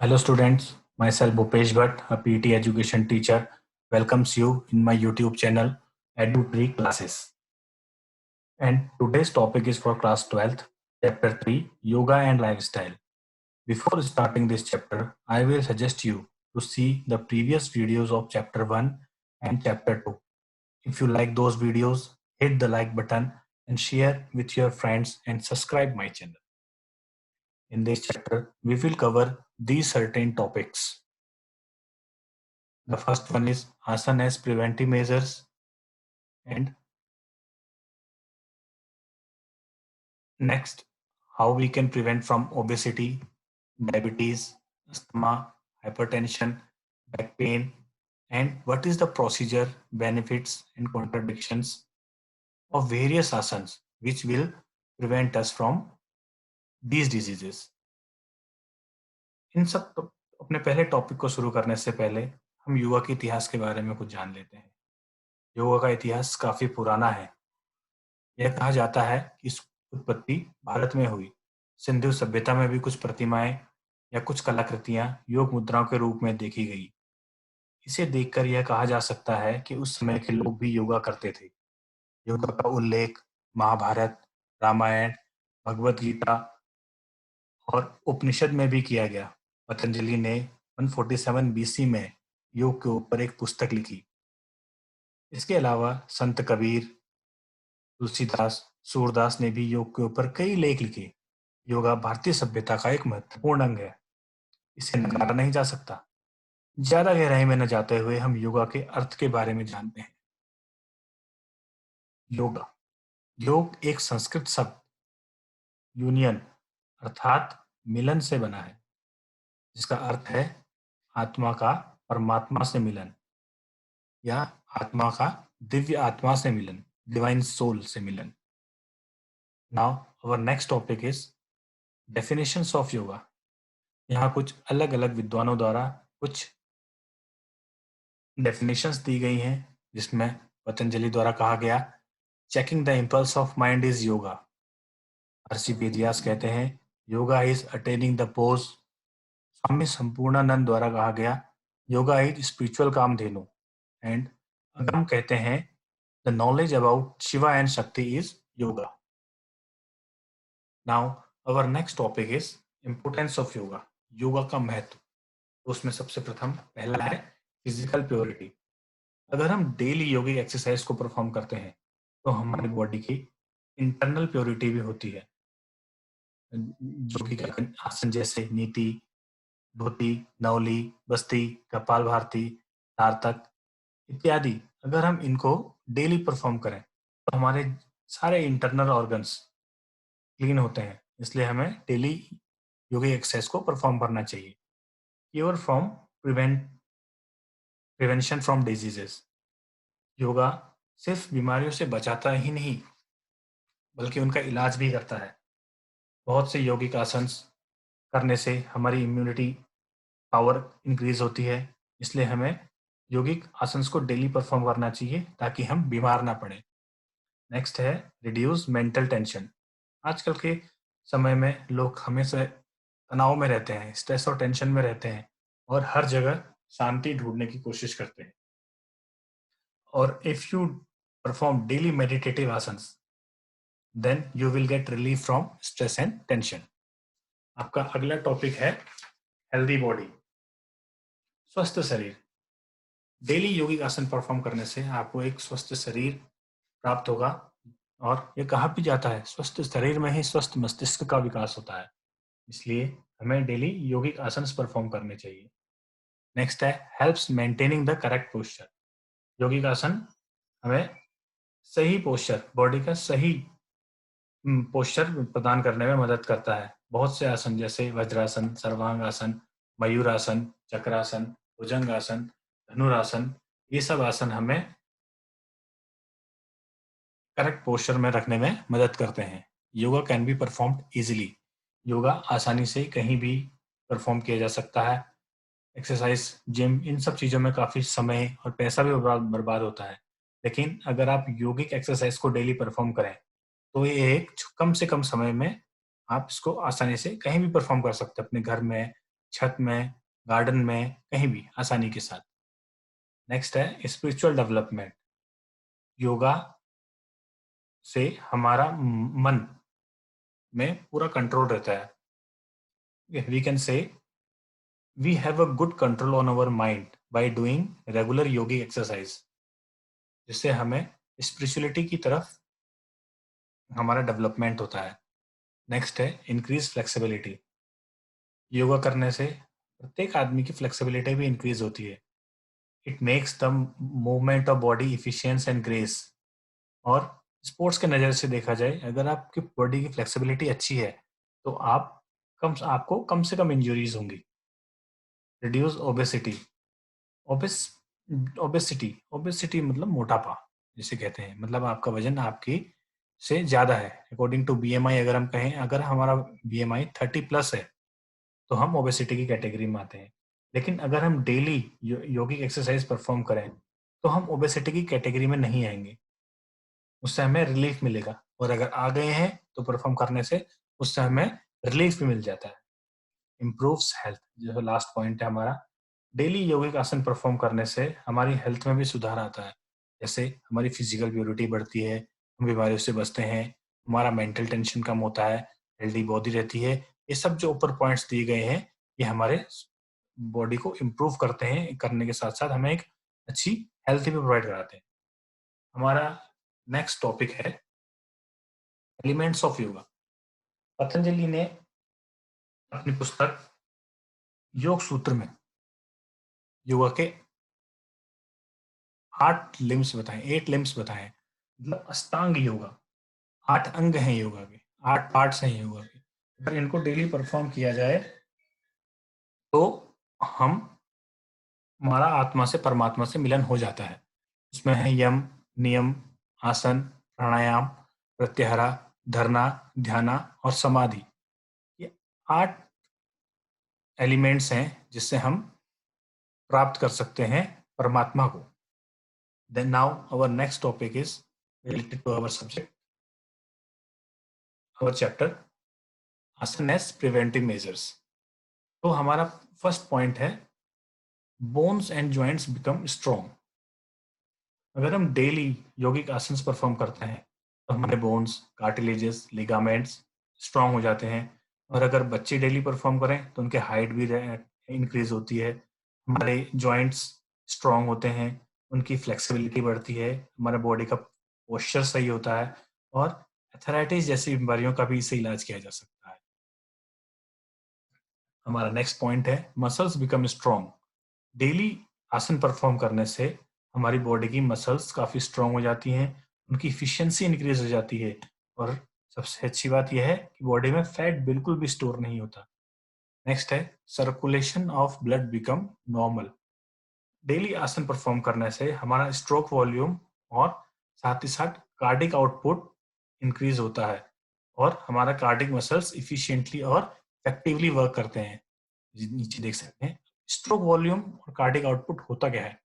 Hello students, myself Bhupesh Bhatt, a PT education teacher, welcomes you in my YouTube channel EduTree Classes. And today's topic is for class 12th, chapter 3, Yoga and Lifestyle. Before starting this chapter, I will suggest you to see the previous videos of chapter 1 and chapter 2. If you like those videos, hit the like button and share with your friends and subscribe my channel. In this chapter, we will cover these certain topics. The first one is asana as preventive measures, and next, how we can prevent from obesity, diabetes, asthma, hypertension, back pain, and what is the procedure, benefits, and contradictions of various asanas which will prevent us from these diseases. इन सब अपने पहले topic को शुरू करने से पहले हम योगा के इतिहास के बारे में कुछ जान लेते हैं। योगा का इतिहास काफी पुराना है। यह कहा जाता है कि इसकी उत्पत्ति भारत में हुई। सिंधु सभ्यता में भी कुछ प्रतिमाएं या कुछ कलाकृतियां योग मुद्राओं के रूप में देखी गई। इसे देखकर यह कहा जा सकता है कि उस समय के लोग भी योगा करते थे। योगा का उल्लेख महाभारत, रामायण, भगवत गीता और उपनिषद में भी किया गया। पतंजलि ने 147 बीसी में योग के ऊपर एक पुस्तक लिखी। इसके अलावा संत कबीर, तुलसीदास, सूरदास ने भी योग के ऊपर कई लेख लिखे। योगा भारतीय सभ्यता का एक महत्वपूर्ण अंग है। इसे नकारा नहीं जा सकता। ज्यादा गहराई में न जाते हुए हम योगा के अर्थ के बारे में जानते हैं। योगा, योग एक संस्कृत शब्द यूनियन अर्थात मिलन से बना है, जिसका अर्थ है आत्मा का परमात्मा से मिलन या आत्मा का दिव्य आत्मा से मिलन, डिवाइन सोल से मिलन। Now our next topic is definitions of yoga. यहाँ कुछ अलग अलग विद्वानों द्वारा कुछ डेफिनेशंस दी गई हैं, जिसमें पतंजलि द्वारा कहा गया checking the impulse of mind is yoga. Maharshi Vedvyas कहते हैं yoga is attaining the pose. Swami Sampurnanand द्वारा कहा गया yoga is spiritual Kamdhenu. And Agam कहते हैं the knowledge about Shiva and Shakti is yoga. Now our next topic is importance of yoga. Yoga का महत्व, उसमें सबसे प्रथम पहला है फिजिकल प्योरिटी। अगर हम डेली योगिक एक्सरसाइज को परफॉर्म करते हैं तो हमारी बॉडी की इंटरनल प्योरिटी भी होती है। योगिक आसन जैसे नीति, धोती, नवली, बस्ती, कपालभाति, सार्थक इत्यादि, अगर हम इनको डेली परफॉर्म करें तो हमारे सारे इंटरनल ऑर्गन्स क्लीन होते हैं। इसलिए हमें डेली योगिक एक्सरसाइज को परफॉर्म करना चाहिए। Cure from prevention from diseases. Yoga सिर्फ बीमारियों से बचाता ही नहीं बल्कि उनका इलाज भी करता है। बहुत से यौगिक आसन करने से हमारी इम्यूनिटी पावर इंक्रीज होती है। इसलिए हमें यौगिक आसन को डेली परफॉर्म करना चाहिए ताकि हम बीमार ना पड़े। नेक्स्ट है रिड्यूस मेंटल टेंशन। आजकल के समय में लोग हमेशा तनाव में रहते हैं, स्ट्रेस और टेंशन में रहते हैं और हर जगह शांति ढूंढने की कोशिश करते हैं। और if you perform daily meditative asanas then you will get relief from stress and tension. आपका अगला टॉपिक है हेल्दी बॉडी, स्वस्थ शरीर। डेली योगिक आसन परफॉर्म करने से आपको एक स्वस्थ शरीर प्राप्त होगा और ये कहा भी जाता है स्वस्थ शरीर में ही स्वस्थ मस्तिष्क का विकास होता है। इसलिए हमें डेली योगिक आसन परफॉर्म करने चाहिए। नेक्स्ट है helps maintaining the correct posture. योगिक आसन हमें सही पोस्चर, बॉडी का सही पोस्चर प्रदान करने में मदद करता है। बहुत से आसन जैसे वज्रासन, सर्वांगासन, मयूरासन, चक्रासन, भुजंगासन, धनुरासन, ये सब आसन हमें करेक्ट पोस्चर में रखने में मदद करते हैं। Yoga can be performed easily. Yoga आसानी से कहीं भी परफॉर्म किया जा सकता है। एक्सरसाइज, जिम, इन सब चीज़ों में काफ़ी समय और पैसा भी बर्बाद होता है। लेकिन अगर आप योगिक एक्सरसाइज को डेली परफॉर्म करें तो ये एक कम से कम समय में आप इसको आसानी से कहीं भी परफॉर्म कर सकते हैं, अपने घर में, छत में, गार्डन में, कहीं भी आसानी के साथ। नेक्स्ट है स्पिरिचुअल डेवलपमेंट। योगा से हमारा मन में पूरा कंट्रोल रहता है। We can say we have a good control on our mind by doing regular yogic exercise, जिससे हमें स्पिरिचुअलिटी की तरफ हमारा डेवलपमेंट होता है। नेक्स्ट है इंक्रीज फ्लेक्सिबिलिटी। योगा करने से प्रत्येक आदमी की फ्लेक्सिबिलिटी भी इंक्रीज होती है। It makes the movement of body efficiency and grace. और स्पोर्ट्स के नज़र से देखा जाए, अगर आपकी बॉडी की फ्लेक्सिबिलिटी अच्छी है तो आपको कम से कम इंजरीज होंगी। Reduce obesity. Obese obesity obesity मतलब मोटापा जिसे कहते हैं, मतलब आपका वजन आपकी से ज़्यादा है। अकॉर्डिंग टू बीएमआई अगर हम कहें, अगर हमारा बीएमआई 30+ है तो हम ओबेसिटी की कैटेगरी में आते हैं। लेकिन अगर हम डेली योगिक एक्सरसाइज परफॉर्म करें तो हम ओबेसिटी की कैटेगरी में नहीं आएंगे, उससे हमें रिलीफ मिलेगा। और अगर आ गए हैं तो परफॉर्म करने से उससे हमें रिलीफ भी मिल जाता है। इम्प्रूव्स हेल्थ, जो लास्ट पॉइंट है हमारा। डेली यौगिक आसन परफॉर्म करने से हमारी हेल्थ में भी सुधार आता है। जैसे हमारी फिजिकल प्योरिटी बढ़ती है, हम बीमारियों से बचते हैं, हमारा मेंटल टेंशन कम होता है, हेल्दी बॉडी रहती है। ये सब जो ऊपर पॉइंट्स दिए गए हैं, ये हमारे बॉडी को इम्प्रूव करते हैं, करने के साथ साथ हमें एक अच्छी हेल्थ भी प्रोवाइड कराते हैं। हमारा नेक्स्ट टॉपिक है एलिमेंट्स ऑफ योगा। पतंजलि ने अपनी पुस्तक योग सूत्र में योगा के 8 लिम्स बताए, 8 लिम्स बताए, मतलब अष्टांग योगा। 8 अंग हैं योगा के, 8 पार्ट्स हैं योगा के। अगर इनको डेली परफॉर्म किया जाए तो हम हमारा आत्मा से परमात्मा से मिलन हो जाता है। उसमें है यम, नियम, आसन, प्राणायाम, प्रत्याहार, धरना, ध्याना और समाधि। ये 8 एलिमेंट्स हैं जिससे हम प्राप्त कर सकते हैं परमात्मा को। Then now our next topic is related to our subject, our chapter asana as preventive measures। तो हमारा फर्स्ट पॉइंट है bones and joints become strong. अगर हम डेली योगिक आसन परफॉर्म करते हैं तो हमारे बोन्स, कार्टिलेजेस, लिगामेंट्स स्ट्रॉन्ग हो जाते हैं। और अगर बच्चे डेली परफॉर्म करें तो उनके हाइट भी इंक्रीज होती है, हमारे जॉइंट्स स्ट्रॉन्ग होते हैं, उनकी फ्लेक्सिबिलिटी बढ़ती है, हमारे बॉडी का पोस्चर सही होता है और एथराइटिस जैसी बीमारियों का भी इससे इलाज किया जा सकता है। हमारा नेक्स्ट पॉइंट है मसल्स बिकम स्ट्रॉन्ग। डेली आसन परफॉर्म करने से हमारी बॉडी की मसल्स काफ़ी स्ट्रॉन्ग हो जाती हैं, उनकी इफिशियंसी इंक्रीज हो जाती है। और सबसे अच्छी बात यह है कि बॉडी में फैट बिल्कुल भी स्टोर नहीं होता। नेक्स्ट है circulation of blood become normal. Daily आसन परफॉर्म करने से हमारा स्ट्रोक वॉल्यूम और साथ ही साथ कार्डिक आउटपुट इंक्रीज होता है और हमारा कार्डिक मसल्स इफिशिएंटली और इफेक्टिवली वर्क करते हैं। नीचे देख सकते हैं स्ट्रोक वॉल्यूम और कार्डिक आउटपुट होता क्या है।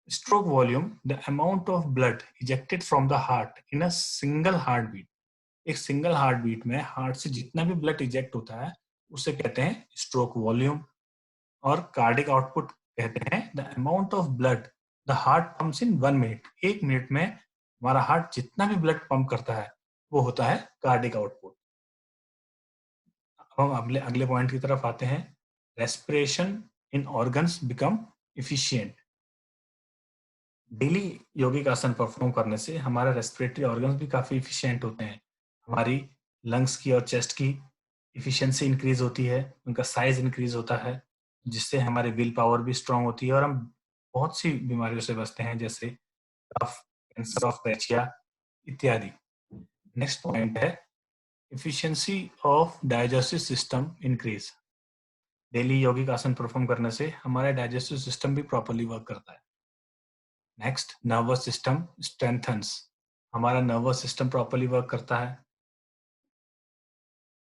Stroke volume the amount of blood ejected from the heart in a single heart beat. एक सिंगल हार्ट बीट में हार्ट से जितना भी ब्लड इजेक्ट होता है उसे कहते हैं स्ट्रोक वॉल्यूम। और कार्डिक आउटपुट कहते हैं the amount of blood the heart pumps in 1 minute. 1 minute में हमारा हार्ट जितना भी ब्लड पंप करता है वो होता है कार्डिक आउटपुट। अब हम अगले अगले पॉइंट की तरफ आते हैं। Respiration in organs become efficient. Daily यौगिक आसन परफॉर्म करने से हमारा रेस्पिरेटरी ऑर्गन्स भी काफ़ी इफिशिएंट होते हैं। हमारी लंग्स की और चेस्ट की इफिशिएंसी इंक्रीज होती है, उनका साइज इंक्रीज होता है, जिससे हमारी विल पावर भी स्ट्रांग होती है और हम बहुत सी बीमारियों से बचते हैं, जैसे कफ, कैंसर ऑफ ट्रेचिया इत्यादि। नेक्स्ट पॉइंट है efficiency of digestive system increase. Daily यौगिक आसन परफॉर्म करने से हमारा डाइजेस्टिव सिस्टम भी प्रॉपरली वर्क करता है। Next nervous system strengthens. हमारा नर्वस सिस्टम प्रॉपरली वर्क करता है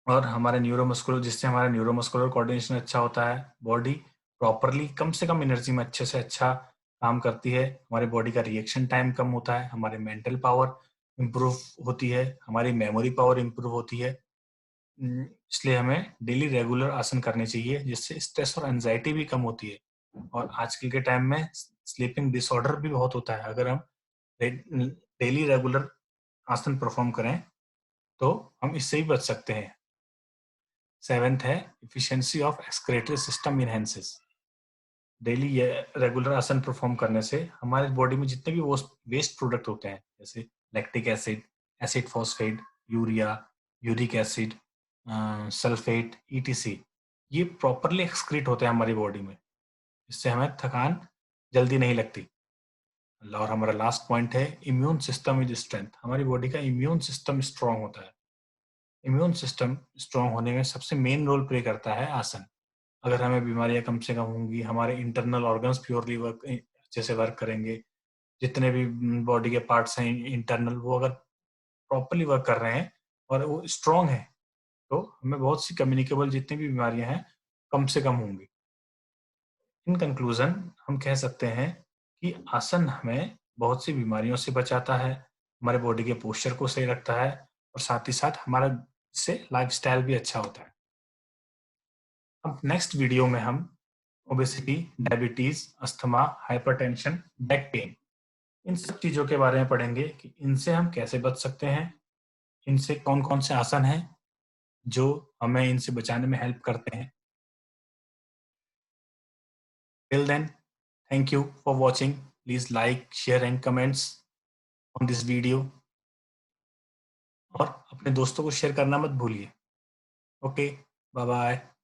और हमारे न्यूरोमस्कुलर, जिससे हमारा न्यूरोमस्कुलर कोऑर्डिनेशन अच्छा होता है। बॉडी प्रॉपरली कम से कम एनर्जी में अच्छे से अच्छा काम करती है, हमारी बॉडी का रिएक्शन टाइम कम होता है, हमारी मेंटल पावर इम्प्रूव होती है, हमारी मेमोरी पावर इम्प्रूव होती है। इसलिए हमें डेली रेगुलर आसन करने चाहिए, जिससे स्ट्रेस और एंजाइटी भी कम होती है। और आजकल के टाइम में स्लीपिंग डिसऑर्डर भी बहुत होता है। अगर हम डेली रेगुलर आसन परफॉर्म करें तो हम इससे भी बच सकते हैं। 7th है efficiency of excretory system enhances. Daily ये रेगुलर आसन परफॉर्म करने से हमारे बॉडी में जितने भी वेस्ट प्रोडक्ट होते हैं, जैसे lactic acid, acid phosphate, urea, uric acid, sulphate, etc, ये प्रॉपरली एक्सक्रीट होते हैं हमारी बॉडी में। इससे हमें थकान जल्दी नहीं लगती। और हमारा लास्ट पॉइंट है इम्यून सिस्टम इज स्ट्रेंथ। हमारी बॉडी का इम्यून सिस्टम स्ट्रांग होता है। इम्यून सिस्टम स्ट्रांग होने में सबसे मेन रोल प्ले करता है आसन। अगर हमें बीमारियां कम से कम होंगी, हमारे इंटरनल ऑर्गन्स प्योरली वर्क अच्छे से वर्क करेंगे, जितने भी बॉडी के पार्ट्स हैं इंटरनल, वो अगर प्रॉपरली वर्क कर रहे हैं और वो स्ट्रांग है, तो हमें बहुत सी कम्युनिकेबल जितनी भी बीमारियां हैं कम से कम होंगी। इन कंक्लूजन हम कह सकते हैं कि आसन हमें बहुत सी बीमारियों से बचाता है, हमारे बॉडी के पोस्चर को सही रखता है और साथ ही साथ हमारा इससे लाइफस्टाइल भी अच्छा होता है। अब नेक्स्ट वीडियो में हम obesity, diabetes, asthma, hypertension, back pain, इन सब चीजों के बारे में पढ़ेंगे कि इनसे हम कैसे बच सकते हैं, इनसे कौन-कौन से आसन हैं जो हमें इनसे बचाने में हेल्प करते हैं। Till then, thank you for watching. Please like, share and comments on this video और अपने दोस्तों को शेयर करना मत भूलिए। Okay, bye bye.